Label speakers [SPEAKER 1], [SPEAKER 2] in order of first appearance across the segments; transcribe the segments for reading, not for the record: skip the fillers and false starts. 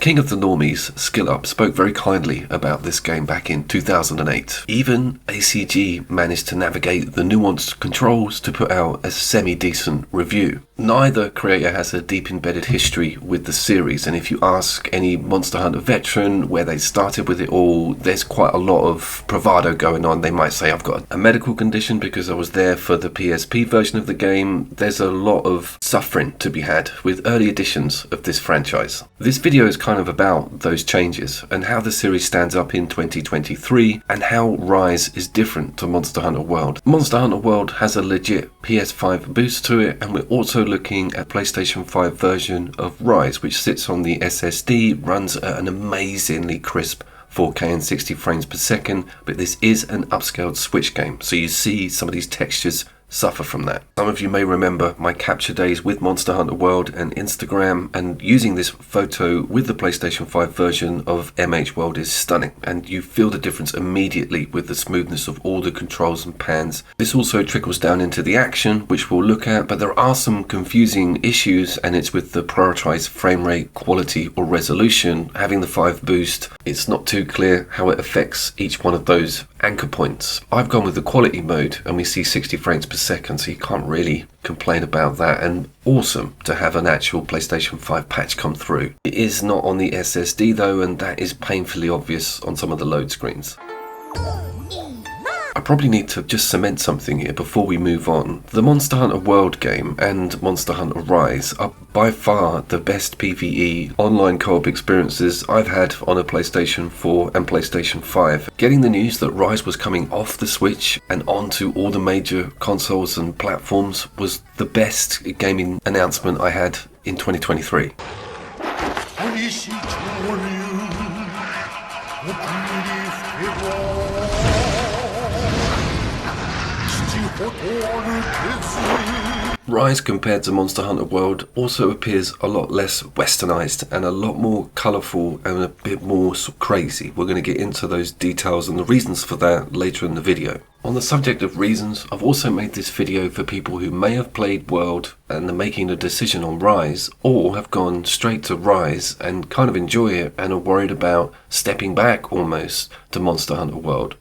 [SPEAKER 1] King of the Normies, SkillUp, spoke very kindly about this game back in 2008. Even ACG managed to navigate the nuanced controls to put out a semi-decent review. Neither creator has a deep embedded history with the series, and if you ask any Monster Hunter veteran where they started with it all, there's quite a lot of bravado going on. They might say, I've got a medical condition because I was there for the PSP version of the game. There's a lot of suffering to be had with early editions of this franchise. This video is kind of about those changes and how the series stands up in 2023 and how Rise is different to Monster Hunter World. Monster Hunter World has a legit PS5 boost to it, and we're also looking at PlayStation 5 version of Rise, which sits on the SSD, runs at an amazingly crisp 4K and 60 frames per second, but this is an upscaled Switch game, so you see some of these textures suffer from that. Some of you may remember my capture days with Monster Hunter World and Instagram, and using this photo with the PlayStation 5 version of MH World is stunning, and you feel the difference immediately with the smoothness of all the controls and pans. This also trickles down into the action, which we'll look at, but there are some confusing issues, and it's with the prioritized frame rate, quality or resolution. Having the 5 boost, it's not too clear how it affects each one of those anchor points. I've gone with the quality mode and we see 60 frames per second, so you can't really complain about that, and awesome to have an actual PlayStation 5 patch come through. It is not on the SSD though, and that is painfully obvious on some of the load screens. I probably need to just cement something here before we move on. The Monster Hunter World game and Monster Hunter Rise are by far the best PvE online co-op experiences I've had on a PlayStation 4 and PlayStation 5. Getting the news that Rise was coming off the Switch and onto all the major consoles and platforms was the best gaming announcement I had in 2023. Rise, compared to Monster Hunter World, also appears a lot less westernized and a lot more colourful and a bit more crazy. We're going to get into those details and the reasons for that later in the video. On the subject of reasons, I've also made this video for people who may have played World and are making a decision on Rise, or have gone straight to Rise and kind of enjoy it and are worried about stepping back almost to Monster Hunter World.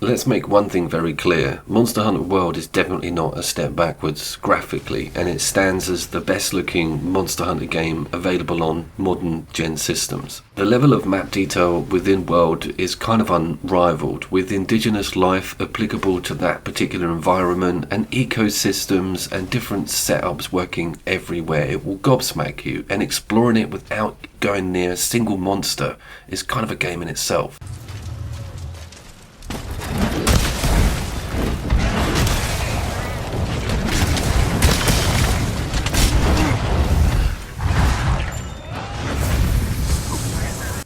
[SPEAKER 1] Let's make one thing very clear. Monster Hunter World is definitely not a step backwards graphically, and it stands as the best looking Monster Hunter game available on modern gen systems. The level of map detail within World is kind of unrivaled, with indigenous life applicable to that particular environment and ecosystems and different setups working everywhere. It will gobsmack you, and exploring it without going near a single monster is kind of a game in itself.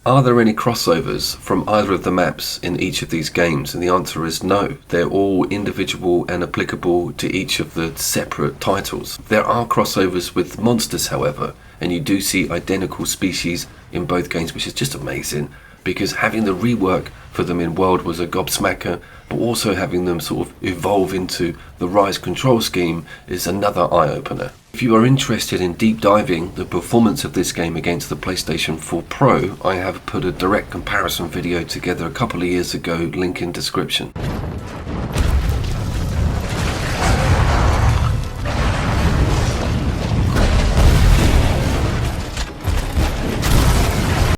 [SPEAKER 1] Are there any crossovers from either of the maps in each of these games? And the answer is no. They're all individual and applicable to each of the separate titles. There are crossovers with monsters, however, and you do see identical species in both games, which is just amazing, because having the rework for them in World was a gobsmacker, but also having them sort of evolve into the Rise control scheme is another eye-opener. If you are interested in deep diving the performance of this game against the PlayStation 4 Pro, I have put a direct comparison video together a couple of years ago, link in description.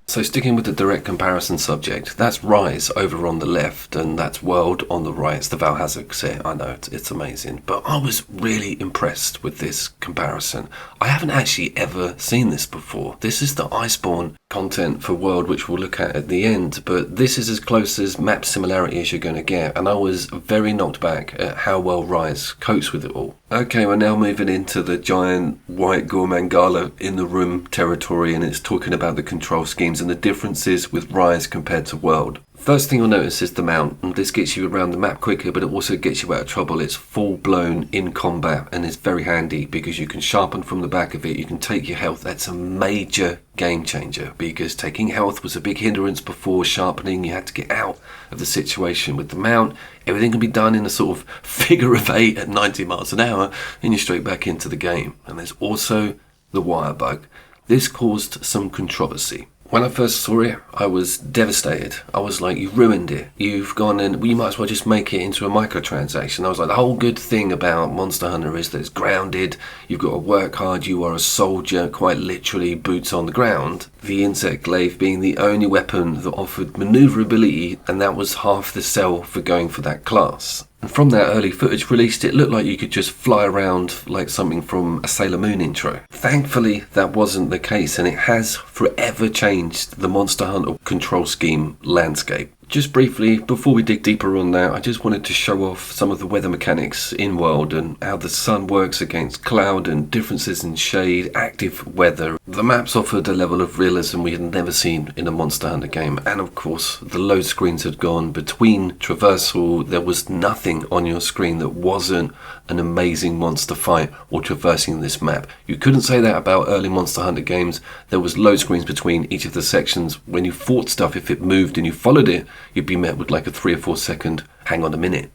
[SPEAKER 1] So sticking with the direct comparison subject, that's Rise over on the left and that's World on the right. It's the Valhalla set, I know, it's amazing. But I was really impressed with this comparison. I haven't actually ever seen this before. This is the Iceborne content for World, which we'll look at the end, but this is as close as map similarity as you're going to get, and I was very knocked back at how well Rise copes with it all. Okay, we're now moving into the giant white Gormangala in the room territory, and it's talking about the control schemes and the differences with Rise compared to World. First thing you'll notice is the mount, and this gets you around the map quicker, but it also gets you out of trouble. It's full blown in combat and it's very handy because you can sharpen from the back of it, you can take your health. That's a major game changer because taking health was a big hindrance before sharpening. You had to get out of the situation. With the mount, everything can be done in a sort of figure of 8 at 90 miles an hour and you're straight back into the game. And there's also the wire bug. This caused some controversy. When I first saw it, I was devastated. I was like, you ruined it. You've gone and you might as well just make it into a microtransaction. I was like, the whole good thing about Monster Hunter is that it's grounded. You've got to work hard. You are a soldier, quite literally boots on the ground. The insect glaive being the only weapon that offered maneuverability, and that was half the sell for going for that class. And from that early footage released, it looked like you could just fly around like something from a Sailor Moon intro. Thankfully, that wasn't the case, and it has forever changed the Monster Hunter control scheme landscape. Just briefly, before we dig deeper on that, I just wanted to show off some of the weather mechanics in world and how the sun works against cloud and differences in shade, active weather. The maps offered a level of realism we had never seen in a Monster Hunter game, and of course the load screens had gone. Between traversal, there was nothing on your screen that wasn't an amazing monster fight or traversing this map. You couldn't say that about early Monster Hunter games. There was load screens between each of the sections. When you fought stuff, if it moved and you followed it, you'd be met with like a 3 or 4 second hang on a minute.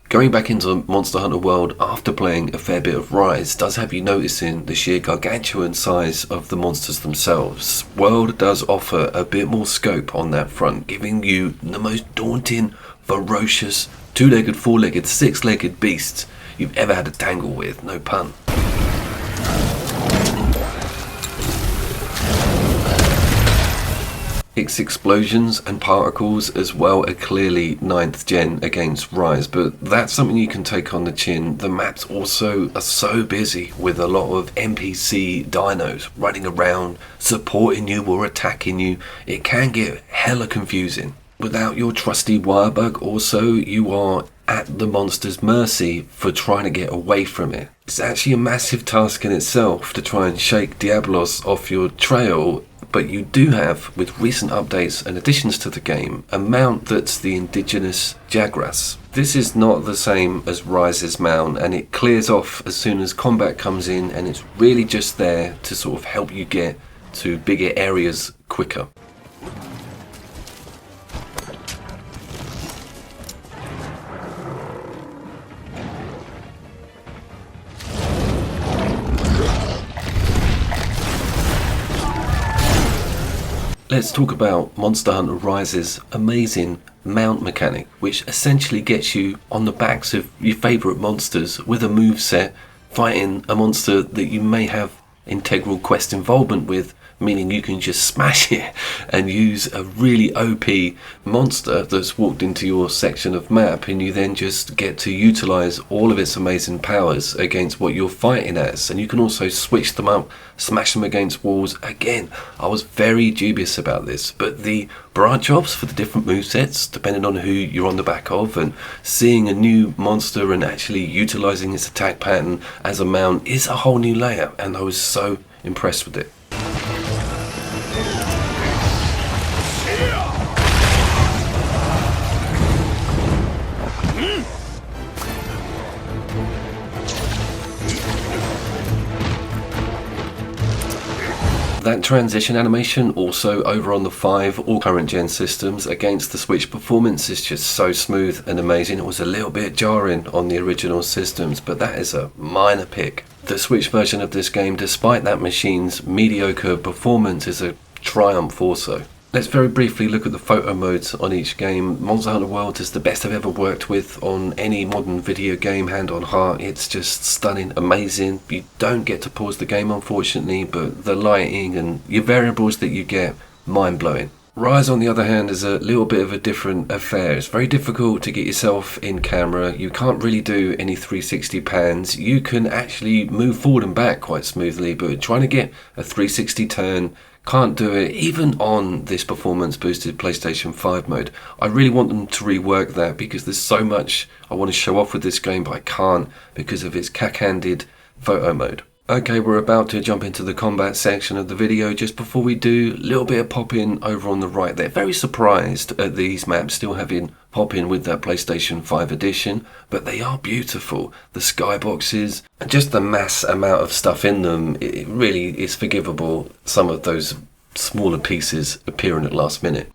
[SPEAKER 1] Going back into Monster Hunter World after playing a fair bit of Rise does have you noticing the sheer gargantuan size of the monsters themselves. World does offer a bit more scope on that front, giving you the most daunting, ferocious, 2-legged, 4-legged, 6-legged beasts you've ever had to tangle with, no pun. Its explosions and particles as well are clearly 9th gen against Rise, but that's something you can take on the chin. The maps also are so busy with a lot of NPC dinos running around, supporting you or attacking you. It can get hella confusing. Without your trusty wire bug also, you are at the monster's mercy for trying to get away from it. It's actually a massive task in itself to try and shake Diablos off your trail, but you do have, with recent updates and additions to the game, a mount that's the indigenous Jagras. This is not the same as Rise's mount, and it clears off as soon as combat comes in, and it's really just there to sort of help you get to bigger areas quicker. Let's talk about Monster Hunter Rise's amazing mount mechanic, which essentially gets you on the backs of your favourite monsters with a moveset, fighting a monster that you may have integral quest involvement with, meaning you can just smash it and use a really OP monster that's walked into your section of map, and you then just get to utilize all of its amazing powers against what you're fighting as. And you can also switch them up, smash them against walls. Again, I was very dubious about this, but the branch offs for the different movesets depending on who you're on the back of, and seeing a new monster and actually utilizing its attack pattern as a mount is a whole new layer, and I was so impressed with it. That transition animation also over on the 5 or current gen systems against the Switch performance is just so smooth and amazing. It was a little bit jarring on the original systems, but that is a minor pick. The Switch version of this game, despite that machine's mediocre performance, is a triumph also. Let's very briefly look at the photo modes on each game. Monster Hunter World is the best I've ever worked with on any modern video game, hand on heart. It's just stunning, amazing. You don't get to pause the game unfortunately, but the lighting and your variables that you get, mind-blowing. Rise on the other hand is a little bit of a different affair. It's very difficult to get yourself in camera. You can't really do any 360 pans. You can actually move forward and back quite smoothly, but trying to get a 360 turn, can't do it, even on this performance boosted PlayStation 5 mode. I really want them to rework that because there's so much I want to show off with this game, but I can't because of its cack-handed photo mode. Okay, we're about to jump into the combat section of the video. Just before we do, a little bit of pop-in over on the right there. Very surprised at these maps still having pop-in with that PlayStation 5 edition, but they are beautiful. The skyboxes and just the mass amount of stuff in them, it really is forgivable. Some of those smaller pieces appearing at last minute.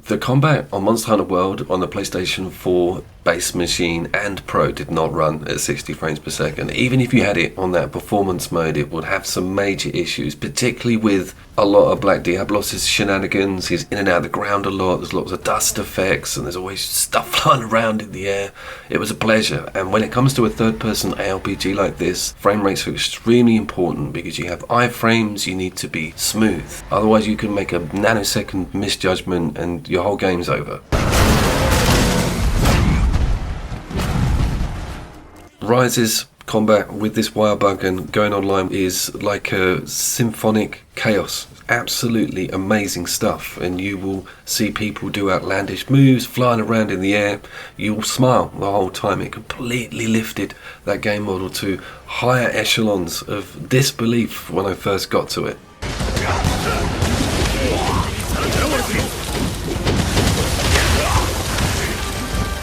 [SPEAKER 1] The combat on Monster Hunter World on the PlayStation 4 base machine and Pro did not run at 60 frames per second. Even if you had it on that performance mode, it would have some major issues, particularly with a lot of Black Diablos' shenanigans. He's in and out of the ground a lot, there's lots of dust effects, and there's always stuff flying around in the air. It was a pleasure, and when it comes to a third-person ARPG like this, frame rates are extremely important because you have iframes, you need to be smooth. Otherwise you can make a nanosecond misjudgment and your whole game's over. Rise's combat with this wire bug and going online is like a symphonic chaos. Absolutely amazing stuff, and you will see people do outlandish moves flying around in the air. You'll smile the whole time. It completely lifted that game model to higher echelons of disbelief when I first got to it.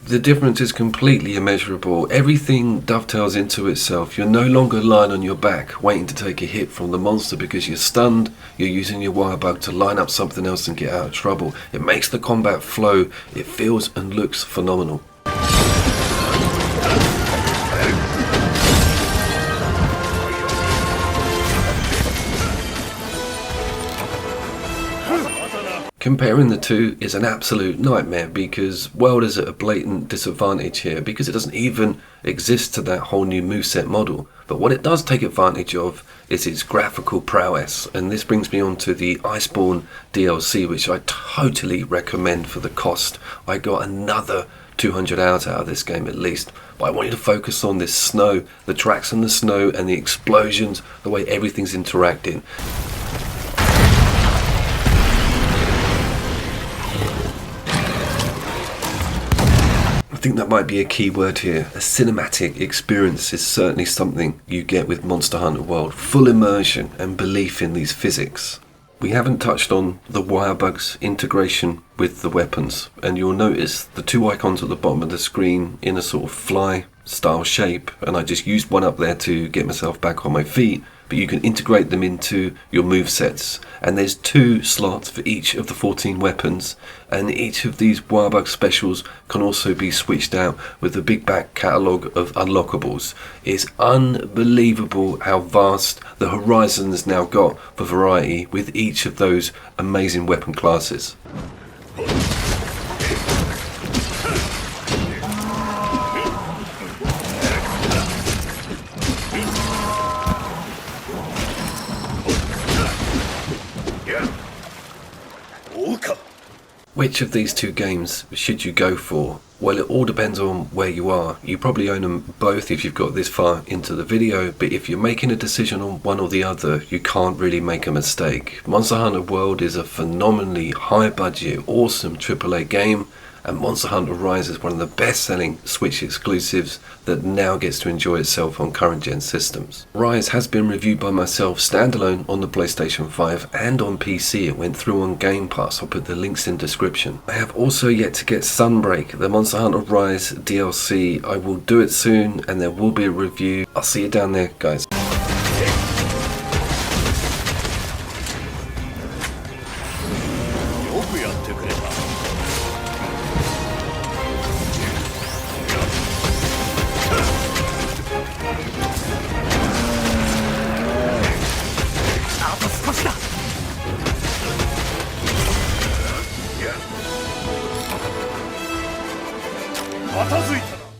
[SPEAKER 1] The difference is completely immeasurable. Everything dovetails into itself. You're no longer lying on your back waiting to take a hit from the monster because you're stunned. You're using your wire bug to line up something else and get out of trouble. It makes the combat flow. It feels and looks phenomenal. Comparing the two is an absolute nightmare because World is at a blatant disadvantage here because it doesn't even exist to that whole new moveset model. But what it does take advantage of is its graphical prowess, and this brings me on to the Iceborne DLC, which I totally recommend for the cost. I got another 200 hours out of this game at least, but I want you to focus on this snow, the tracks in the snow and the explosions, the way everything's interacting. I think that might be a key word here. A cinematic experience is certainly something you get with Monster Hunter World. Full immersion and belief in these physics. We haven't touched on the wire bug's integration with the weapons, and you'll notice the two icons at the bottom of the screen in a sort of fly style shape, and I just used one up there to get myself back on my feet. But you can integrate them into your movesets, and there's 2 slots for each of the 14 weapons, and each of these wirebug specials can also be switched out with the big back catalogue of unlockables. It's unbelievable how vast the horizon's now got for variety with each of those amazing weapon classes. Which of these 2 games should you go for? Well, it all depends on where you are. You probably own them both if you've got this far into the video, but if you're making a decision on one or the other, you can't really make a mistake. Monster Hunter World is a phenomenally high budget, awesome AAA game, and Monster Hunter Rise is one of the best selling Switch exclusives that now gets to enjoy itself on current gen systems. Rise has been reviewed by myself standalone on the PlayStation 5 and on PC. It went through on Game Pass. I'll put the links in description. I have also yet to get Sunbreak, the Monster Hunter Rise DLC. I will do it soon and there will be a review. I'll see you down there, guys.